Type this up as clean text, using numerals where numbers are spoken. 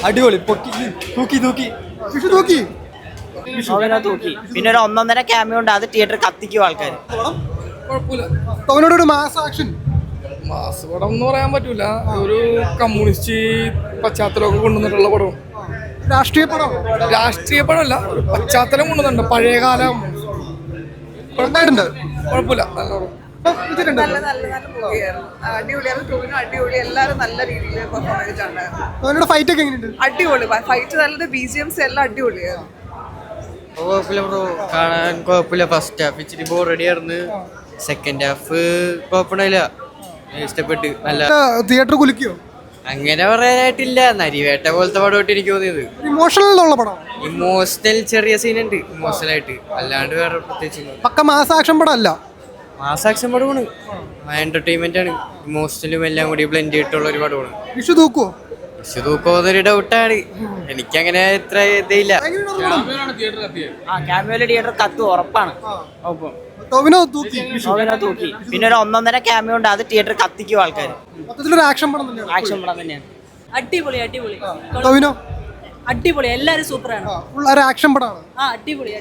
അടിപൊളി പൊക്കി തൂക്കി തൂക്കി വിഷു തൂക്കി തൂക്കി. പിന്നെ ഒരു 1.5 ക്യാമിയോ ഉണ്ട്, അത് തിയേറ്റർ കത്തിക്കും ആൾക്കാർ. ടോവിനോട് മാസ് ആക്ഷൻ മാസ് പടം എന്ന് പറയാൻ പറ്റൂല, ഒരു കമ്മ്യൂണിസ്റ്റ് പശ്ചാത്തലമൊക്കെ കൊണ്ടുവന്നിട്ടുള്ള പടം. രാഷ്ട്രീയ പടം രാഷ്ട്രീയ പടമല്ല, ഒരു പശ്ചാത്തലം കൊണ്ടുവന്നിട്ടുണ്ട്, പഴയകാല കുഴപ്പമില്ല. നല്ല മൂവിയായിരുന്നു. അടിപൊളിയായിരുന്നു. ടോവിനോ അടിപൊളി, എല്ലാവരും നല്ല രീതിയിൽ പെർഫോം ചെയ്തിട്ടുണ്ട്. ഫൈറ്റ് ഒക്കെ എങ്ങനെയുണ്ട്? അടിപൊളി ഫൈറ്റ്, നല്ലത്. BGMs എല്ലാം അടിപൊളിയായിരുന്നു. കുഴപ്പമില്ല ബ്രോ, കാണാൻ കുഴപ്പമില്ല. ഫസ്റ്റ് ഹാഫ് ഇച്ചിരി ബോറടി ആയിരുന്നു, സെക്കൻഡ് ഹാഫ് കുഴപ്പമില്ല, ഇഷ്ടപ്പെട്ട്. നല്ല തിയേറ്റർ കുലുക്കിയോ? അങ്ങനെ പറയാനായിട്ടില്ല, നരിവേട്ട പോലത്തെ പടമായിട്ട് എനിക്ക് തോന്നിയത്. ഇമോഷണൽ പടം, ഇമോഷണൽ ചെറിയ സീനുണ്ട് ഇമോഷണൽ ആയിട്ട്, അല്ലാണ്ട് വേറെ പ്രത്യേകിച്ച്. പക്ക മാസ് ആക്ഷൻ പടം അല്ല, മാസ് ആക്ഷൻ പടമാണ്, എന്റർടൈൻമെന്റ് ആണ്, ഇമോഷണലും എല്ലാം കൂടി ബ്ലെൻഡ് ചെയ്തിട്ടുള്ള ഒരു പടമാണ്. വിഷു തൂക്കുവോ? വിഷു തൂക്കോന്നൊരു ഡൗട്ടാണ്, എനിക്കങ്ങനെ ഇത്ര ഇതില്ല. ക്യാമിയോയിലെ തിയേറ്റർ കത്തും ഉറപ്പാണ്. ടോവിനോ തൂക്കി. തൂക്കി. പിന്നെ ഒരു 1.5 ക്യാമിയോ ഉണ്ട്, അത് തിയേറ്റർ കത്തിക്കും ആൾക്കാർ. മൊത്തത്തിലൊരു ആക്ഷൻ പടം തന്നെയാണ്. ആക്ഷൻ പടം തന്നെയാണ്. അടിപൊളി ടോവിനോ അടിപൊളി, എല്ലാരും സൂപ്പറാണ്. ഫുൾ ഒരു ആക്ഷൻ പടമാണ്. അടിപൊളി.